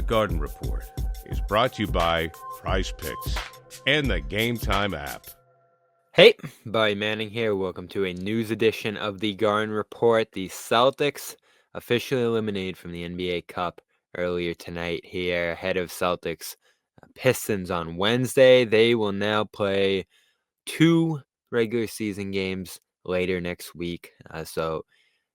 Garden Report is brought to you by Prize Picks and the Game Time app. Hey, Barry Manning here. Welcome to a news edition of the Garden Report. The Celtics officially eliminated from the NBA Cup earlier tonight here ahead of Celtics Pistons on Wednesday. They will now play 2 regular season games later next week. So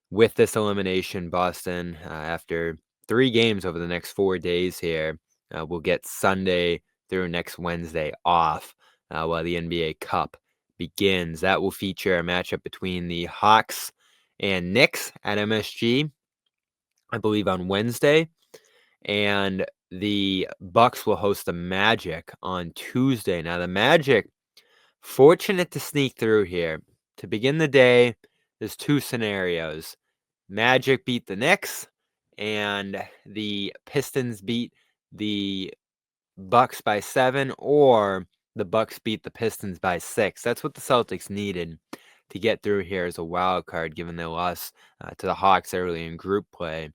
with this elimination, Boston, after 3 games over the next 4 days here, will get Sunday through next Wednesday off while the NBA Cup begins. That will feature a matchup between the Hawks and Knicks at MSG, I believe on Wednesday, and the Bucks will host the Magic on Tuesday. Now the Magic, fortunate to sneak through here. To begin the day, there's 2 scenarios. Magic beat the Knicks, and the Pistons beat the Bucks by 7, or the Bucks beat the Pistons by 6. That's what the Celtics needed to get through here as a wild card, given their loss to the Hawks early in group play.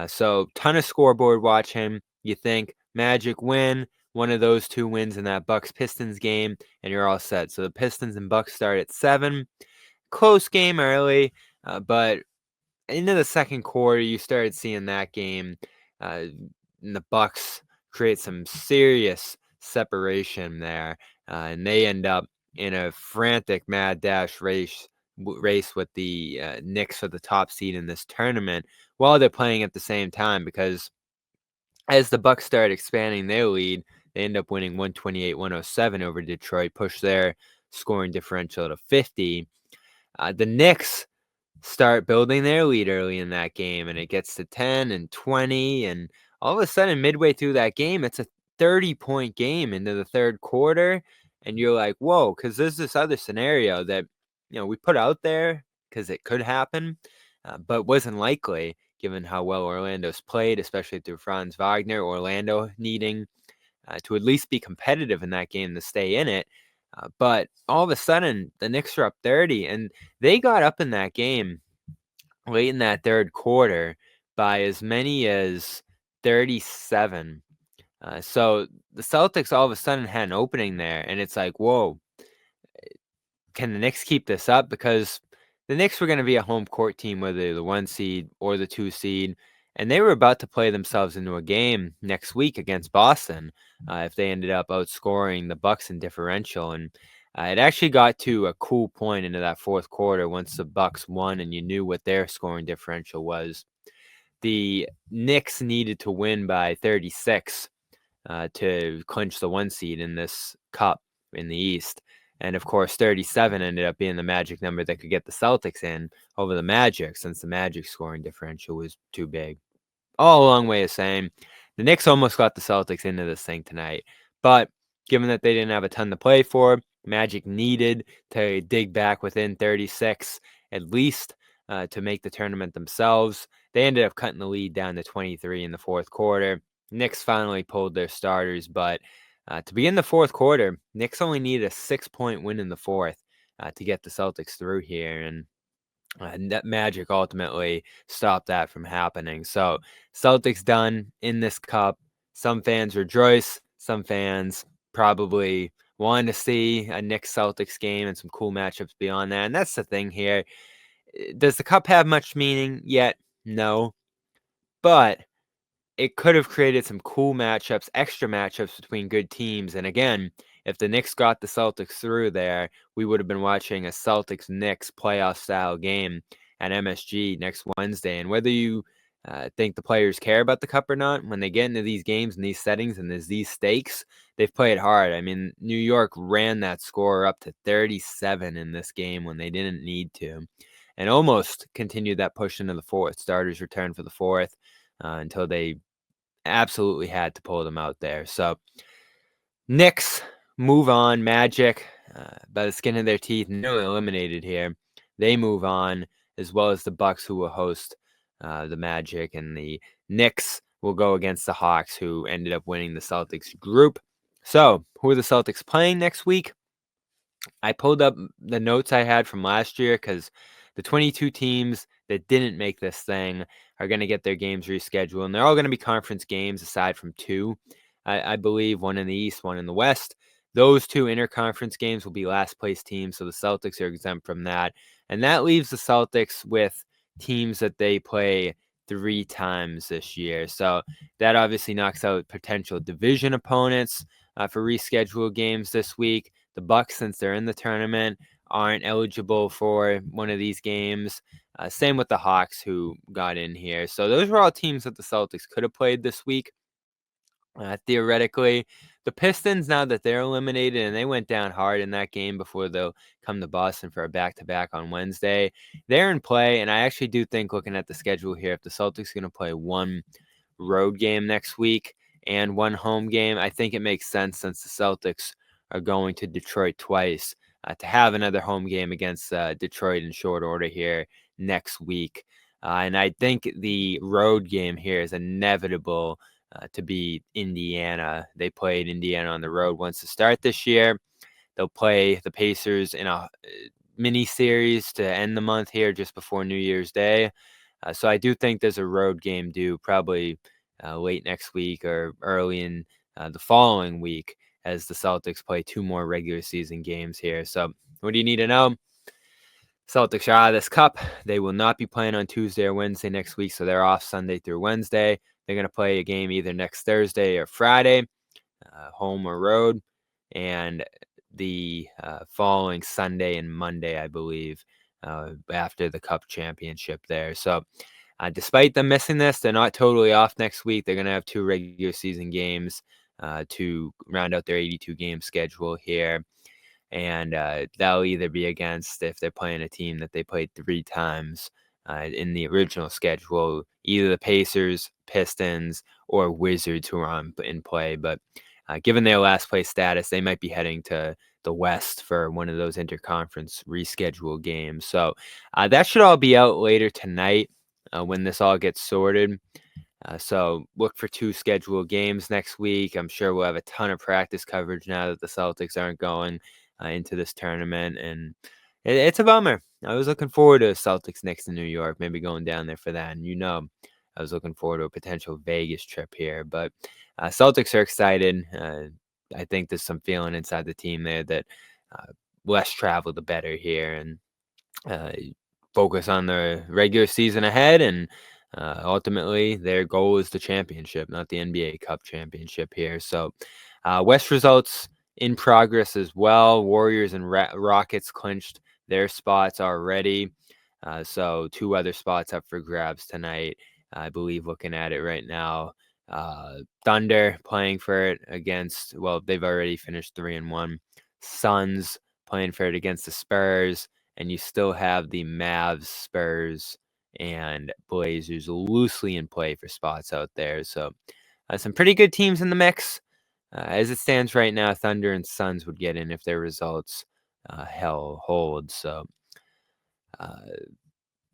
So ton of scoreboard watching. You think Magic win, one of those 2 wins in that Bucks-Pistons game, and you're all set. So the Pistons and Bucks start at 7. Close game early, but into the second quarter, you started seeing that game, and the Bucks create some serious separation there, and they end up in a frantic mad dash race with the Knicks for the top seed in this tournament while they're playing at the same time, because as the Bucks start expanding their lead, they end up winning 128-107 over Detroit, push their scoring differential to 50. The Knicks start building their lead early in that game, and it gets to 10 and 20, and all of a sudden midway through that game, it's a 30-point game into the third quarter, and you're like, whoa, because there's this other scenario that we put out there because it could happen, but wasn't likely given how well Orlando's played, especially through Franz Wagner. Orlando needing to at least be competitive in that game to stay in it. But all of a sudden, the Knicks are up 30, and they got up in that game late in that third quarter by as many as 37. So the Celtics all of a sudden had an opening there, and it's like, whoa, can the Knicks keep this up? Because the Knicks were going to be a home court team, whether the 1 seed or the 2 seed, and they were about to play themselves into a game next week against Boston if they ended up outscoring the Bucks in differential. And it actually got to a cool point into that fourth quarter once the Bucks won and you knew what their scoring differential was. The Knicks needed to win by 36 to clinch the 1 seed in this cup in the East. And of course, 37 ended up being the magic number that could get the Celtics in over the Magic, since the Magic scoring differential was too big. All a long way of saying the Knicks almost got the Celtics into this thing tonight. But given that they didn't have a ton to play for, Magic needed to dig back within 36 at least to make the tournament themselves. They ended up cutting the lead down to 23 in the fourth quarter. Knicks finally pulled their starters, but to begin the fourth quarter, Knicks only needed a 6-point win in the fourth to get the Celtics through here, and that Magic ultimately stopped that from happening. So Celtics done in this cup. Some fans rejoice. Some fans probably wanted to see a Knicks-Celtics game and some cool matchups beyond that. And that's the thing here. Does the cup have much meaning yet? No. But it could have created some cool matchups, extra matchups between good teams. And again, if the Knicks got the Celtics through there, we would have been watching a Celtics-Knicks playoff-style game at MSG next Wednesday. And whether you think the players care about the cup or not, when they get into these games and these settings and there's these stakes, they've played hard. I mean, New York ran that score up to 37 in this game when they didn't need to, and almost continued that push into the fourth. Starters returned for the fourth until they absolutely had to pull them out there. So Knicks move on. Magic, by the skin of their teeth, nearly eliminated here. They move on, as well as the Bucks, who will host the Magic, and the Knicks will go against the Hawks, who ended up winning the Celtics group. So who are the Celtics playing next week? I pulled up the notes I had from last year, because the 22 teams that didn't make this thing are going to get their games rescheduled, and they're all going to be conference games aside from two, I believe, one in the East, one in the West. Those two interconference games will be last place teams, so the Celtics are exempt from that. And that leaves the Celtics with teams that they play 3 times this year. So that obviously knocks out potential division opponents for rescheduled games this week. The Bucks, since they're in the tournament, aren't eligible for one of these games. Same with the Hawks, who got in here. So those were all teams that the Celtics could have played this week. Theoretically, the Pistons, now that they're eliminated, and they went down hard in that game before they'll come to Boston for a back-to-back on Wednesday, they're in play. And I actually do think, looking at the schedule here, if the Celtics are going to play one road game next week and one home game, I think it makes sense, since the Celtics are going to Detroit twice, to have another home game against Detroit in short order here next week. And I think the road game here is inevitable to be Indiana. They played Indiana on the road once to start this year. They'll play the Pacers in a mini series to end the month here just before New Year's Day. So I do think there's a road game due probably late next week or early in the following week, as the Celtics play 2 more regular season games here. So what do you need to know? Celtics are out of this cup. They will not be playing on Tuesday or Wednesday next week, so they're off Sunday through Wednesday. They're going to play a game either next Thursday or Friday, home or road, and the following Sunday and Monday, I believe, after the Cup championship there. So despite them missing this, they're not totally off next week. They're going to have 2 regular season games to round out their 82-game schedule here. And that'll either be against, if they're playing a team that they played 3 times in the original schedule, either the Pacers, Pistons, or Wizards, who are in play. But given their last place status, they might be heading to the West for one of those interconference rescheduled games. So that should all be out later tonight when this all gets sorted. So look for 2 scheduled games next week. I'm sure we'll have a ton of practice coverage now that the Celtics aren't going into this tournament, and it's a bummer. I was looking forward to Celtics Knicks in New York, maybe going down there for that. And I was looking forward to a potential Vegas trip here, but Celtics are excited. I think there's some feeling inside the team there that less travel, the better here, and focus on the regular season ahead. And ultimately, their goal is the championship, not the NBA Cup championship here. So West results in progress as well. Warriors and Rockets clinched their spots already. So 2 other spots up for grabs tonight, I believe, looking at it right now. Thunder playing for it against, well, they've already finished 3-1. Suns playing for it against the Spurs. And you still have the Mavs, Spurs, and Blazers loosely in play for spots out there. So some pretty good teams in the mix. As it stands right now, Thunder and Suns would get in if their results hold. So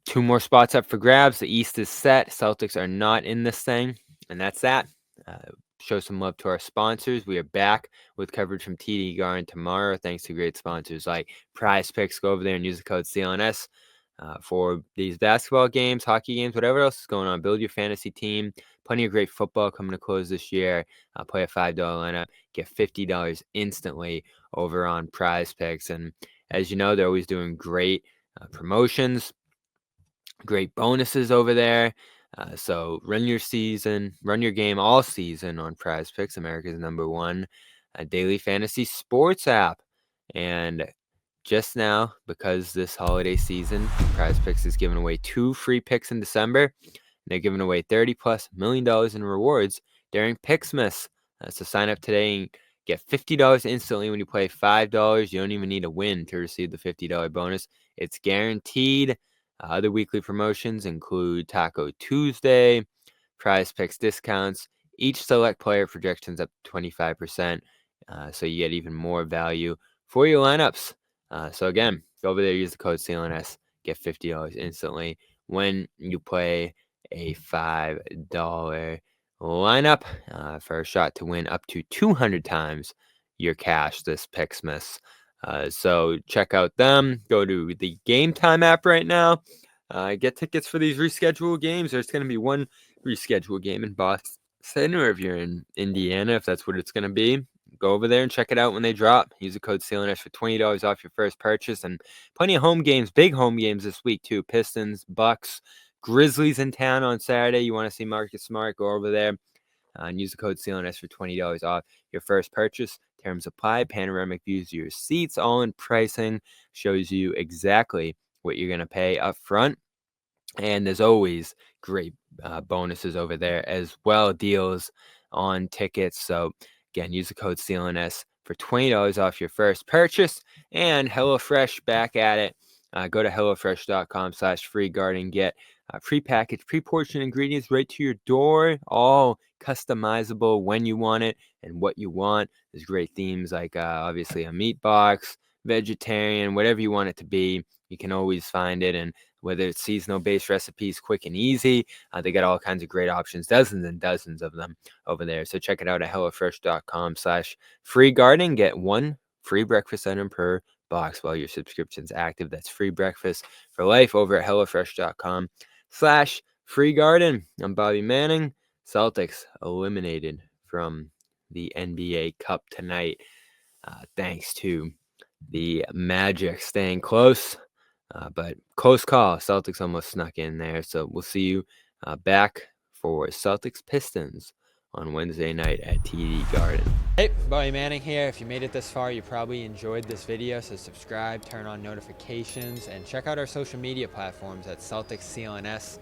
2 more spots up for grabs. The East is set. Celtics are not in this thing. And that's that. Show some love to our sponsors. We are back with coverage from TD Garden tomorrow, thanks to great sponsors like Prize Picks. Go over there and use the code CLNS for these basketball games, hockey games, whatever else is going on. Build your fantasy team. Plenty of great football coming to close this year. Play a $5 lineup. Get $50 instantly over on Prize Picks. And as you know, they're always doing great promotions, great bonuses over there. So run your game all season on Prize Picks, America's #1 daily fantasy sports app. And just now, because this holiday season, Prize Picks is giving away 2 free picks in December. And they're giving away $30+ million in rewards during Picksmas. So sign up today and get $50 instantly when you play $5. You don't even need a win to receive the $50 bonus. It's guaranteed. Other weekly promotions include Taco Tuesday, Prize Picks discounts, each select player projections up to 25%. So you get even more value for your lineups. So again, go over there, use the code CLNS, get $50 instantly when you play a $5 lineup for a shot to win up to 200 times your cash this Picksmas. So check out them. Go to the Game Time app right now. get tickets for these rescheduled games. There's going to be one rescheduled game in Boston Center if you're in Indiana, if that's what it's going to be. Go over there and check it out when they drop. Use the code CLNS for $20 off your first purchase, and plenty of home games, big home games this week too. Pistons, Bucks, Grizzlies in town on Saturday. You want to see Marcus Smart? Go over there and use the code CLNS for $20 off your first purchase. Terms apply. Panoramic views of your seats, all in pricing, shows you exactly what you're going to pay up front. And there's always great bonuses over there as well, deals on tickets. So again, use the code CLNS for $20 off your first purchase. And HelloFresh back at it. Go to HelloFresh.com/freeguard, get prepackaged, pre-portioned ingredients right to your door, all customizable when you want it and what you want. There's great themes like obviously a meat box, vegetarian, whatever you want it to be. You can always find it. And whether it's seasonal-based recipes, quick and easy, they got all kinds of great options, dozens and dozens of them over there. So check it out at HelloFresh.com/freeguard. Get one free breakfast item per box while your subscription's active. That's free breakfast for life over at HelloFresh.com/freeguard. I'm Bobby Manning. Celtics eliminated from the NBA Cup tonight, thanks to the Magic staying close. But close call. Celtics almost snuck in there. So we'll see you back for Celtics Pistons on Wednesday night at TD Garden. Hey, Bobby Manning here. If you made it this far, you probably enjoyed this video. So subscribe, turn on notifications, and check out our social media platforms at Celtics CLNS.